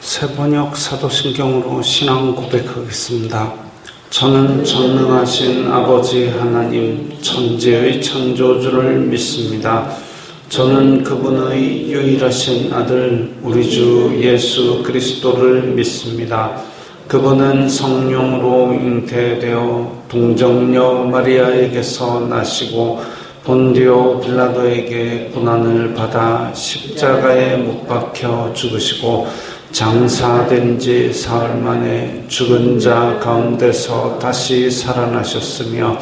새번역 사도신경으로 신앙 고백하겠습니다. 저는 전능하신 아버지 하나님 천지의 창조주를 믿습니다. 저는 그분의 유일하신 아들 우리 주 예수 그리스도를 믿습니다. 그분은 성령으로 잉태되어 동정녀 마리아에게서 나시고 본디오 빌라도에게 고난을 받아 십자가에 못 박혀 죽으시고 장사된 지 사흘 만에 죽은 자 가운데서 다시 살아나셨으며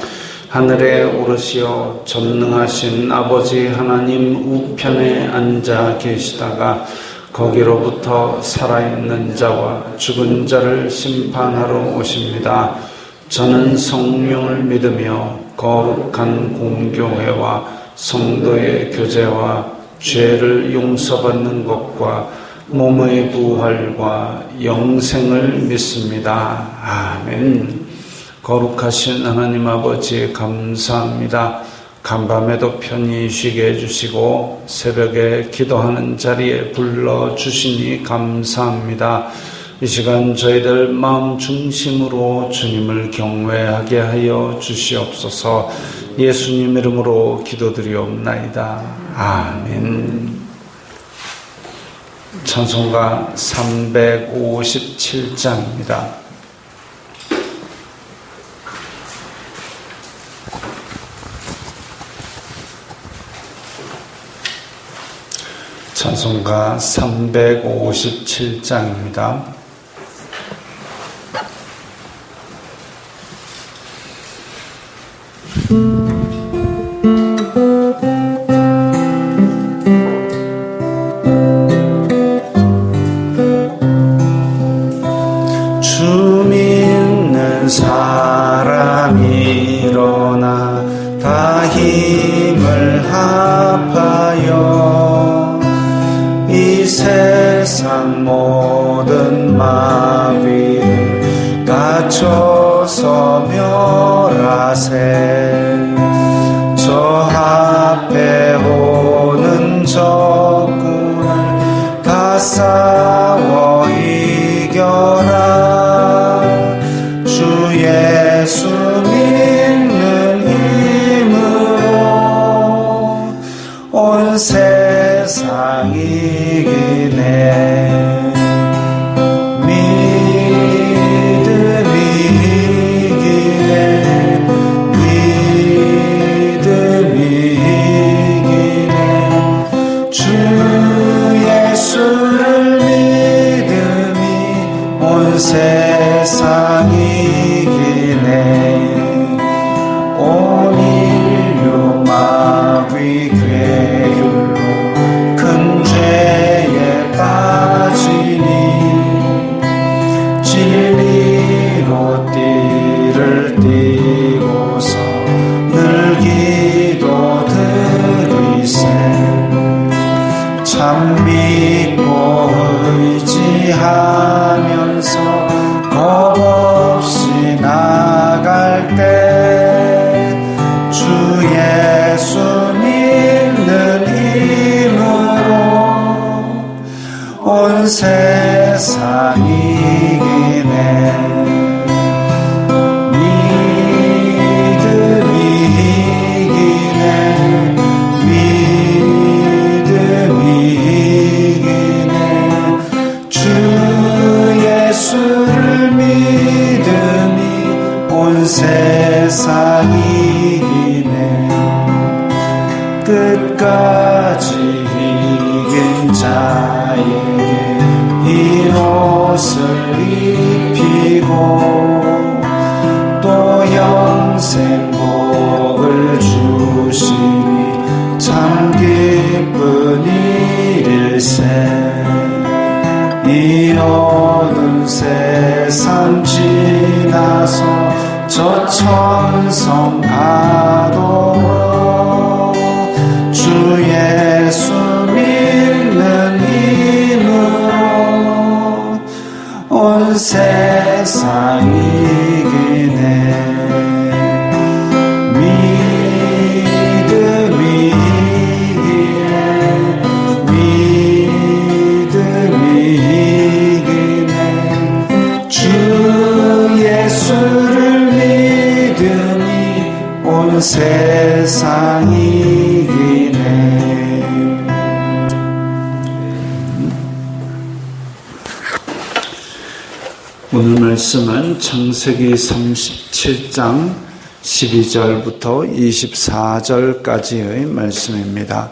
하늘에 오르시어 전능하신 아버지 하나님 우편에 앉아 계시다가 거기로부터 살아있는 자와 죽은 자를 심판하러 오십니다. 저는 성령을 믿으며 거룩한 공교회와 성도의 교제와 죄를 용서받는 것과 몸의 부활과 영생을 믿습니다. 아멘. 거룩하신 하나님 아버지 감사합니다. 간밤에도 편히 쉬게 해주시고 새벽에 기도하는 자리에 불러주시니 감사합니다. 이 시간 저희들 마음 중심으로 주님을 경외하게 하여 주시옵소서. 예수님 이름으로 기도드리옵나이다. 아멘. 찬송가 357장입니다. 찬송가 357장입니다. 주 믿는 사람이 일어나 다 힘을 합하여 이 세상 모든 마귀를 갖춰서 멸하세. 저 앞에 오는 적군을 다 싸워 이겨라. 주 예수 믿는 힘으로 온 세상 이기네. 믿음이 이기네. 믿음이 이기네. 주 예수를 믿음이 온 세상 이기네. 온 인류 마귀 괴율로 큰 죄에 빠지니 진리로 띠를 띠고서 늘 기도 드리세. 참 믿고 의지하면서 겁 없이 나갈 때 주 예수 믿는 힘으로 온 세상 이기네. 믿음이 이기네. 믿음이 이기네. 주 예수를 믿음이 온 세상 이기네. 끝까지 이긴 자에게 이 옷을 입히고 또 영생 복을 주시니 참 기쁜 일일세. 이 어두운 세상 지나서 저 천성 가도 주 예수 믿는 힘으로 온 세상 이기네. 믿음이 이기네. 믿음이 이기네. 세상 이기네. 오늘 말씀은 창세기 37장 12절부터 24절까지의 말씀입니다.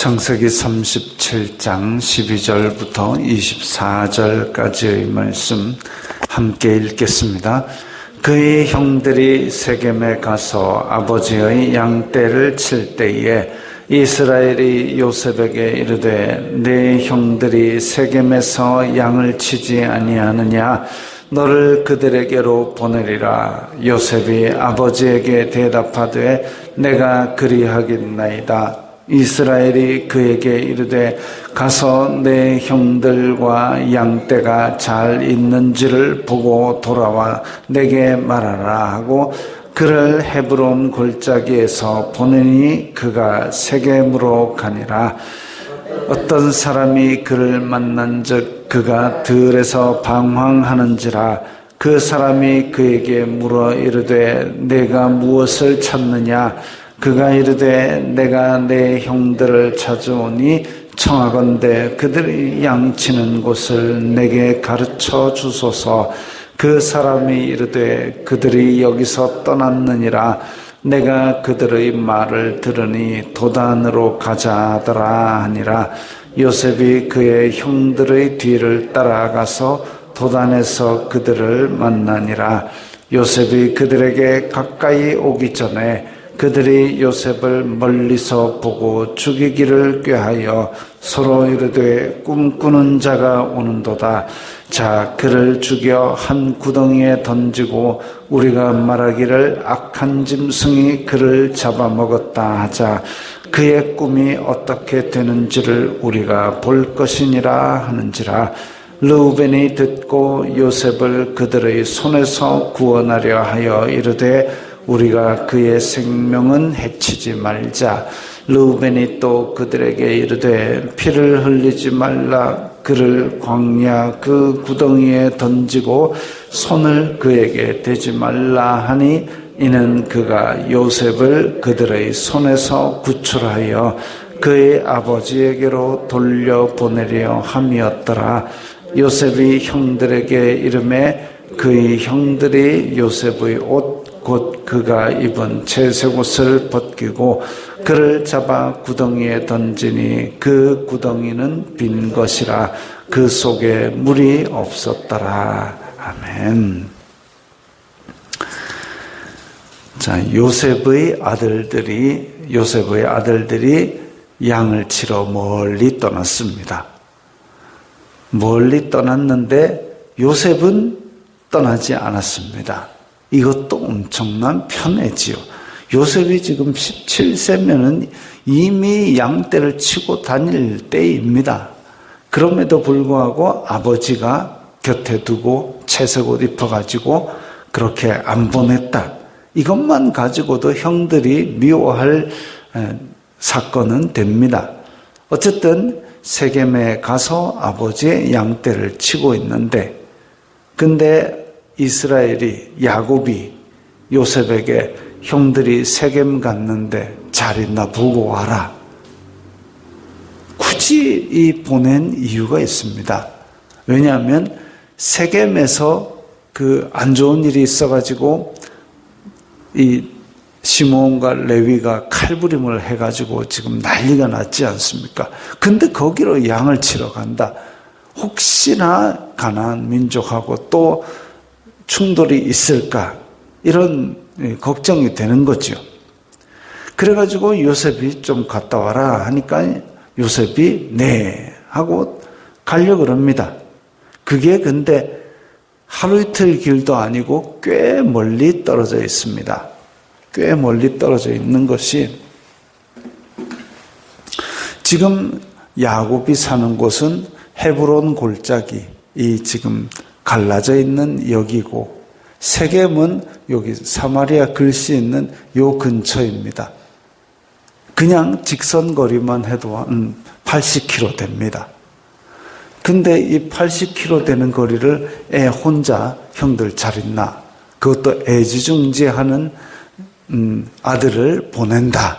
창세기 37장 12절부터 24절까지의 말씀 함께 읽겠습니다. 그의 형들이 세겜에 가서 아버지의 양떼를 칠 때에 이스라엘이 요셉에게 이르되 내 형들이 세겜에서 양을 치지 아니하느냐 너를 그들에게로 보내리라. 요셉이 아버지에게 대답하되 내가 그리하겠나이다. 이스라엘이 그에게 이르되 가서 내 형들과 양떼가 잘 있는지를 보고 돌아와 내게 말하라 하고 그를 헤브론 골짜기에서 보내니 그가 세겜으로 가니라. 어떤 사람이 그를 만난즉 그가 들에서 방황하는지라. 그 사람이 그에게 물어 이르되 내가 무엇을 찾느냐. 그가 이르되 내가 내 형들을 찾아오니 청하건대 그들이 양치는 곳을 내게 가르쳐 주소서. 그 사람이 이르되 그들이 여기서 떠났느니라. 내가 그들의 말을 들으니 도단으로 가자 하더라 하니라. 요셉이 그의 형들의 뒤를 따라가서 도단에서 그들을 만나니라. 요셉이 그들에게 가까이 오기 전에 그들이 요셉을 멀리서 보고 죽이기를 꾀하여 서로 이르되 꿈꾸는 자가 오는도다. 자, 그를 죽여 한 구덩이에 던지고 우리가 말하기를 악한 짐승이 그를 잡아먹었다 하자. 그의 꿈이 어떻게 되는지를 우리가 볼 것이니라 하는지라. 르우벤이 듣고 요셉을 그들의 손에서 구원하려 하여 이르되 우리가 그의 생명은 해치지 말자. 르우벤이 또 그들에게 이르되 피를 흘리지 말라. 그를 광야 그 구덩이에 던지고 손을 그에게 대지 말라 하니 이는 그가 요셉을 그들의 손에서 구출하여 그의 아버지에게로 돌려보내려 함이었더라. 요셉이 형들에게 이르매 그의 형들이 요셉의 옷 곧 그가 입은 채색 옷을 벗기고 그를 잡아 구덩이에 던지니 그 구덩이는 빈 것이라. 그 속에 물이 없었더라. 아멘. 자, 요셉의 아들들이 양을 치러 멀리 떠났습니다. 멀리 떠났는데 요셉은 떠나지 않았습니다. 이것도 엄청난 편애지요. 요셉이 지금 17세면은 이미 양떼를 치고 다닐 때입니다. 그럼에도 불구하고 아버지가 곁에 두고 채색 옷 입혀가지고 그렇게 안 보냈다. 이것만 가지고도 형들이 미워할 사건은 됩니다. 어쨌든 세겜에 가서 아버지의 양떼를 치고 있는데, 근데 이스라엘이 야곱이 요셉에게 형들이 세겜 갔는데 잘 있나 보고 와라. 굳이 이 보낸 이유가 있습니다. 왜냐하면 세겜에서 그 안 좋은 일이 있어가지고 이 시므온과 레위가 칼부림을 해가지고 지금 난리가 났지 않습니까? 근데 거기로 양을 치러 간다. 혹시나 가나안 민족하고 또 충돌이 있을까? 이런 걱정이 되는 거죠. 그래가지고 요셉이 좀 갔다 와라 하니까 요셉이 네 하고 가려고 합니다. 그게 근데 하루 이틀 길도 아니고 꽤 멀리 떨어져 있습니다. 꽤 멀리 떨어져 있는 것이 지금 야곱이 사는 곳은 헤브론 골짜기, 이 지금 갈라져 있는 여기고 세겜은 여기 사마리아 글씨 있는 요 근처입니다. 그냥 직선거리만 해도 한 80km 됩니다. 근데 이 80km 되는 거리를 애 혼자 형들 잘 있나? 그것도 애지중지하는 아들을 보낸다.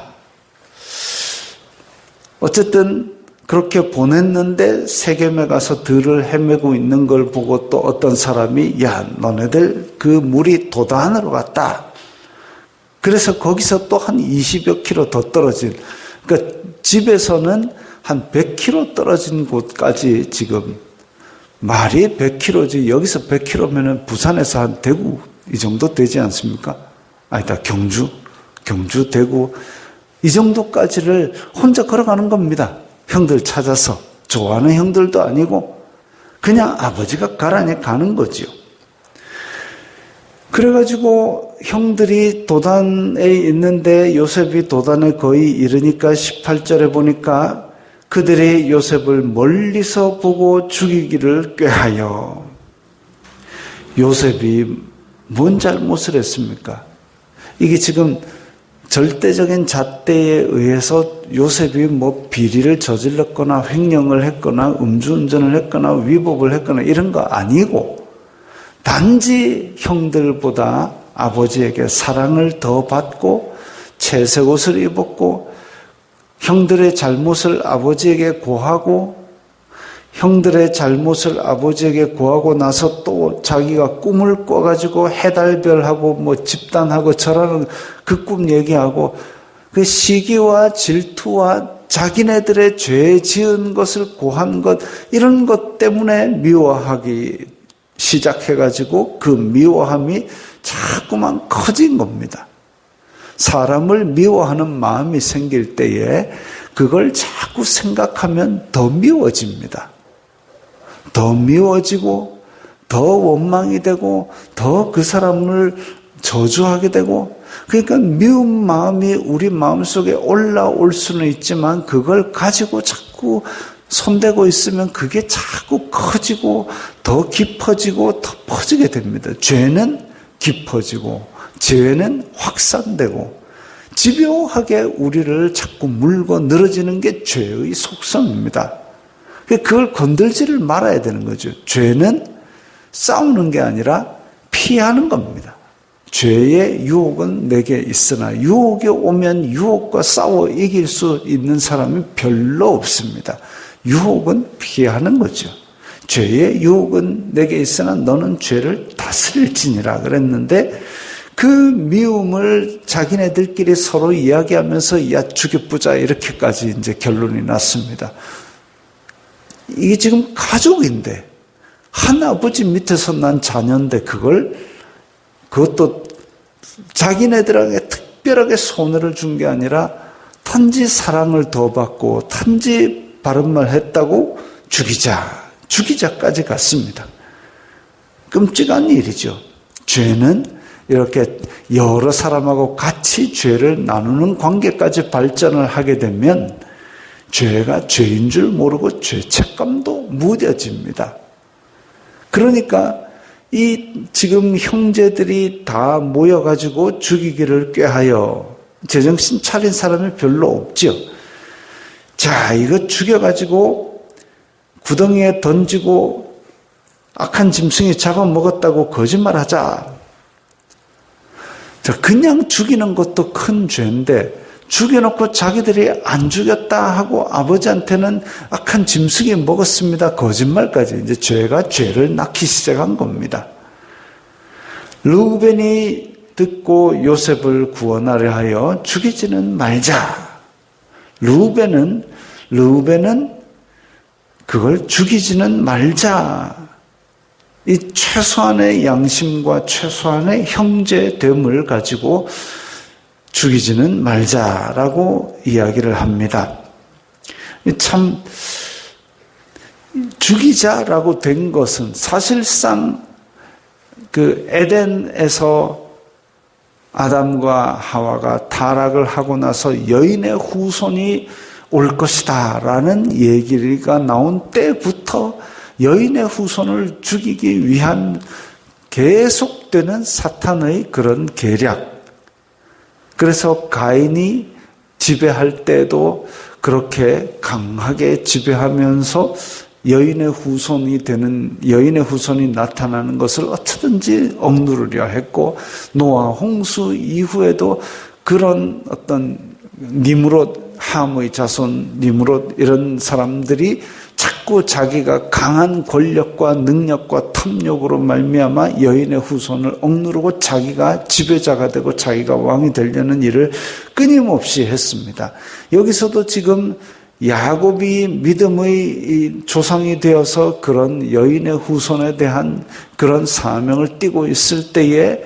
어쨌든 그렇게 보냈는데 세겜에 가서 들을 헤매고 있는 걸 보고 또 어떤 사람이 야, 너네들 그 물이 도단으로 갔다. 그래서 거기서 또 한 20여 킬로 더 떨어진, 그러니까 집에서는 한 100km 떨어진 곳까지 지금 말이 100km지 여기서 100km면은 부산에서 한 대구 이 정도 되지 않습니까? 아니다, 경주, 대구 이 정도까지를 혼자 걸어가는 겁니다. 형들 찾아서. 좋아하는 형들도 아니고 그냥 아버지가 가라니 가는 거지요. 그래가지고 형들이 도단에 있는데 요셉이 도단에 거의 이르니까 18절에 보니까 그들이 요셉을 멀리서 보고 죽이기를 꾀하여. 요셉이 뭔 잘못을 했습니까? 이게 지금 절대적인 잣대에 의해서 요셉이 뭐 비리를 저질렀거나 횡령을 했거나 음주운전을 했거나 위법을 했거나 이런 거 아니고 단지 형들보다 아버지에게 사랑을 더 받고 채색 옷을 입었고 형들의 잘못을 아버지에게 고하고 형들의 잘못을 아버지에게 고하고 나서 또 자기가 꿈을 꿔가지고 해달별하고 뭐 집단하고 절하는 그 꿈 얘기하고 그 시기와 질투와 자기네들의 죄 지은 것을 고한 것 이런 것 때문에 미워하기 시작해가지고 그 미워함이 자꾸만 커진 겁니다. 사람을 미워하는 마음이 생길 때에 그걸 자꾸 생각하면 더 미워집니다. 더 미워지고 더 원망이 되고 더 그 사람을 저주하게 되고 그러니까 미운 마음이 우리 마음속에 올라올 수는 있지만 그걸 가지고 자꾸 손대고 있으면 그게 자꾸 커지고 더 깊어지고 더 퍼지게 됩니다. 죄는 깊어지고 죄는 확산되고 집요하게 우리를 자꾸 물고 늘어지는 게 죄의 속성입니다. 그걸 건들지를 말아야 되는 거죠. 죄는 싸우는 게 아니라 피하는 겁니다. 죄의 유혹은 내게 있으나 유혹이 오면 유혹과 싸워 이길 수 있는 사람이 별로 없습니다. 유혹은 피하는 거죠. 죄의 유혹은 내게 있으나 너는 죄를 다스릴지니라 그랬는데 그 미움을 자기네들끼리 서로 이야기하면서 야 죽여보자 이렇게까지 이제 결론이 났습니다. 이게 지금 가족인데 한 아버지 밑에서 난 자녀인데 그것도 자기네들에게 특별하게 손해를 준 게 아니라 단지 사랑을 더 받고 단지 바른 말 했다고 죽이자까지 갔습니다. 끔찍한 일이죠. 죄는 이렇게 여러 사람하고 같이 죄를 나누는 관계까지 발전을 하게 되면 죄가 죄인 줄 모르고 죄책감도 무뎌집니다. 그러니까 이 지금 형제들이 다 모여가지고 죽이기를 꾀하여 제정신 차린 사람이 별로 없죠. 자, 이거 죽여가지고 구덩이에 던지고 악한 짐승이 잡아먹었다고 거짓말하자. 자, 그냥 죽이는 것도 큰 죄인데 죽여놓고 자기들이 안 죽였다 하고 아버지한테는 악한 짐승이 먹었습니다. 거짓말까지 이제 죄가 죄를 낳기 시작한 겁니다. 르우벤이 듣고 요셉을 구원하려 하여 죽이지는 말자. 르우벤은 그걸 죽이지는 말자. 이 최소한의 양심과 최소한의 형제됨을 가지고 죽이지는 말자라고 이야기를 합니다. 참 죽이자라고 된 것은 사실상 그 에덴에서 아담과 하와가 타락을 하고 나서 여인의 후손이 올 것이다라는 얘기가 나온 때부터 여인의 후손을 죽이기 위한 계속 계속되는 사탄의 그런 계략. 그래서 가인이 지배할 때도 그렇게 강하게 지배하면서 여인의 후손이 나타나는 것을 어떻게든지 억누르려 했고, 노아 홍수 이후에도 그런 어떤 니므롯, 함의 자손 니므롯 이런 사람들이 자꾸 자기가 강한 권력과 능력과 탐욕으로 말미암아 여인의 후손을 억누르고 자기가 지배자가 되고 자기가 왕이 되려는 일을 끊임없이 했습니다. 여기서도 지금 야곱이 믿음의 조상이 되어서 그런 여인의 후손에 대한 그런 사명을 띠고 있을 때에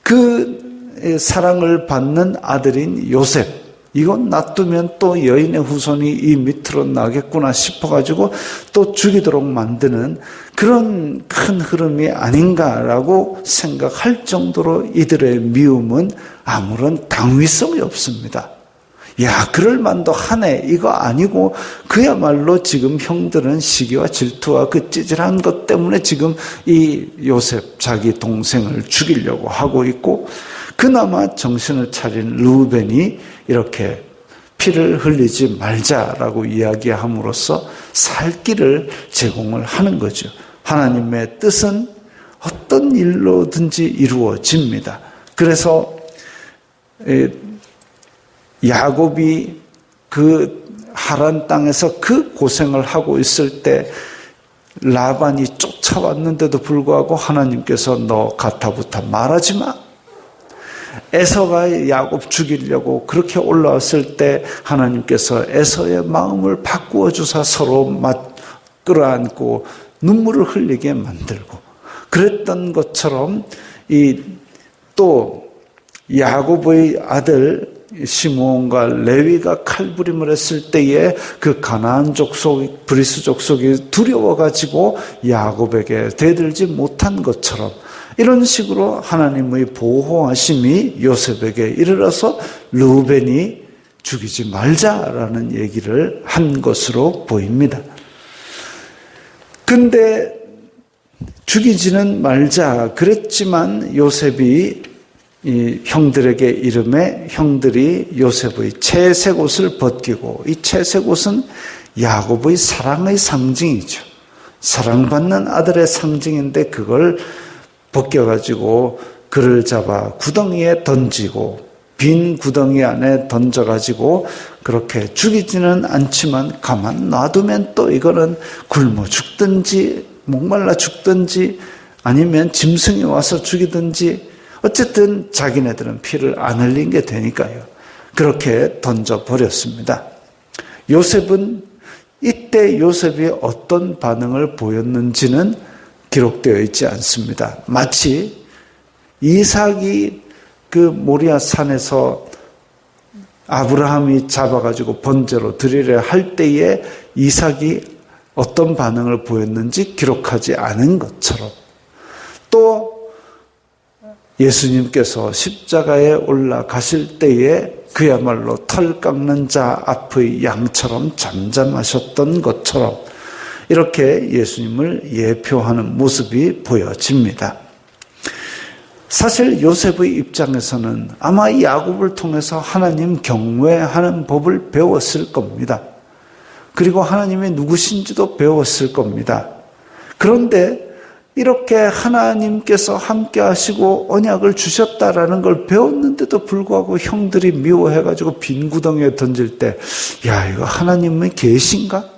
그 사랑을 받는 아들인 요셉, 이건 놔두면 또 여인의 후손이 이 밑으로 나겠구나 싶어가지고 또 죽이도록 만드는 그런 큰 흐름이 아닌가라고 생각할 정도로 이들의 미움은 아무런 당위성이 없습니다. 야, 그럴 만도 하네. 이거 아니고 그야말로 지금 형들은 시기와 질투와 그 찌질한 것 때문에 지금 이 요셉 자기 동생을 죽이려고 하고 있고, 그나마 정신을 차린 르우벤이 이렇게 피를 흘리지 말자라고 이야기함으로써 살 길을 제공을 하는 거죠. 하나님의 뜻은 어떤 일로든지 이루어집니다. 그래서 야곱이 그 하란 땅에서 그 고생을 하고 있을 때 라반이 쫓아왔는데도 불구하고 하나님께서 너 가타부타 말하지 마. 에서가 야곱 죽이려고 그렇게 올라왔을 때 하나님께서 에서의 마음을 바꾸어 주사 서로 끌어안고 눈물을 흘리게 만들고, 그랬던 것처럼 이 또 야곱의 아들 시므온과 레위가 칼부림을 했을 때에 그 가나안 족속, 브리스 족속이 두려워가지고 야곱에게 대들지 못한 것처럼 이런 식으로 하나님의 보호하심이 요셉에게 이르러서 르우벤이 죽이지 말자라는 얘기를 한 것으로 보입니다. 근데 죽이지는 말자 그랬지만 요셉이 이 형들에게 이름에 형들이 요셉의 채색 옷을 벗기고, 이 채색 옷은 야곱의 사랑의 상징이죠. 사랑받는 아들의 상징인데 그걸 벗겨가지고 그를 잡아 구덩이에 던지고, 빈 구덩이 안에 던져가지고 그렇게 죽이지는 않지만 가만 놔두면 또 이거는 굶어 죽든지 목말라 죽든지 아니면 짐승이 와서 죽이든지 어쨌든 자기네들은 피를 안 흘린 게 되니까요. 그렇게 던져버렸습니다. 요셉은 이때 요셉이 어떤 반응을 보였는지는 기록되어 있지 않습니다. 마치 이삭이 그 모리아 산에서 아브라함이 잡아가지고 번제로 드리려 할 때에 이삭이 어떤 반응을 보였는지 기록하지 않은 것처럼, 또 예수님께서 십자가에 올라가실 때에 그야말로 털 깎는 자 앞의 양처럼 잠잠하셨던 것처럼 이렇게 예수님을 예표하는 모습이 보여집니다. 사실 요셉의 입장에서는 아마 이 야곱을 통해서 하나님 경외하는 법을 배웠을 겁니다. 그리고 하나님이 누구신지도 배웠을 겁니다. 그런데 이렇게 하나님께서 함께 하시고 언약을 주셨다라는 걸 배웠는데도 불구하고 형들이 미워해가지고 빈 구덩이에 던질 때, 야, 이거 하나님은 계신가?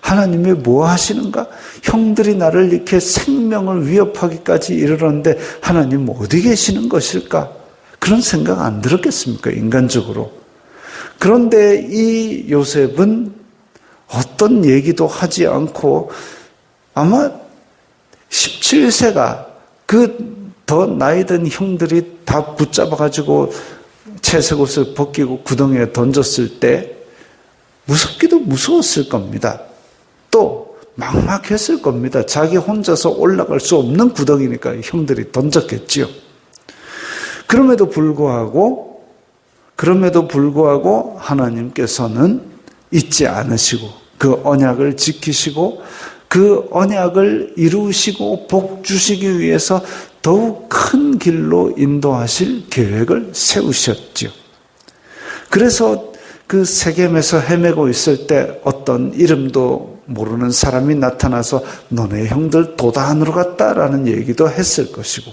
하나님이 뭐 하시는가? 형들이 나를 이렇게 생명을 위협하기까지 이르렀는데 하나님 어디 계시는 것일까? 그런 생각 안 들었겠습니까? 인간적으로. 그런데 이 요셉은 어떤 얘기도 하지 않고 아마 17세가 그 더 나이 든 형들이 다 붙잡아가지고 채색 옷을 벗기고 구덩이에 던졌을 때 무섭기도 무서웠을 겁니다. 또 막막했을 겁니다. 자기 혼자서 올라갈 수 없는 구덩이니까 형들이 던졌겠지요. 그럼에도 불구하고 하나님께서는 잊지 않으시고 그 언약을 지키시고 그 언약을 이루시고 복 주시기 위해서 더욱 큰 길로 인도하실 계획을 세우셨지요. 그래서 그 세겜에서 헤매고 있을 때 어떤 이름도 모르는 사람이 나타나서 너네 형들 도단으로 갔다라는 얘기도 했을 것이고,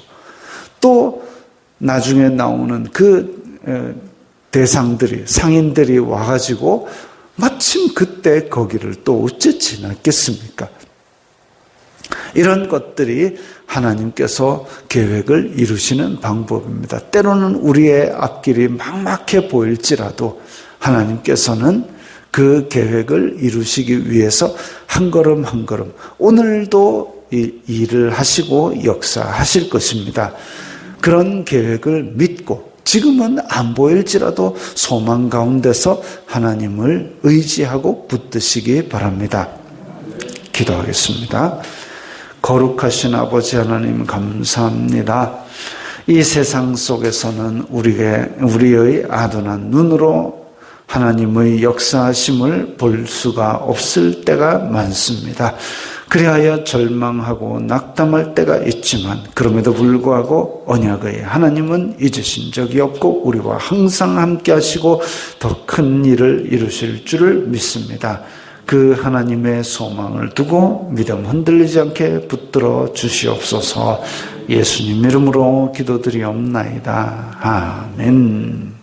또 나중에 나오는 그 대상들이, 상인들이 와가지고 마침 그때 거기를 또 어찌 지났겠습니까? 이런 것들이 하나님께서 계획을 이루시는 방법입니다. 때로는 우리의 앞길이 막막해 보일지라도 하나님께서는 그 계획을 이루시기 위해서 한 걸음 한 걸음 오늘도 이 일을 하시고 역사하실 것입니다. 그런 계획을 믿고 지금은 안 보일지라도 소망 가운데서 하나님을 의지하고 붙드시기 바랍니다. 기도하겠습니다. 거룩하신 아버지 하나님 감사합니다. 이 세상 속에서는 우리의 아둔한 눈으로 하나님의 역사하심을 볼 수가 없을 때가 많습니다. 그리하여 절망하고 낙담할 때가 있지만 그럼에도 불구하고 언약의 하나님은 잊으신 적이 없고 우리와 항상 함께 하시고 더 큰 일을 이루실 줄을 믿습니다. 그 하나님의 소망을 두고 믿음 흔들리지 않게 붙들어 주시옵소서. 예수님 이름으로 기도드리옵나이다. 아멘.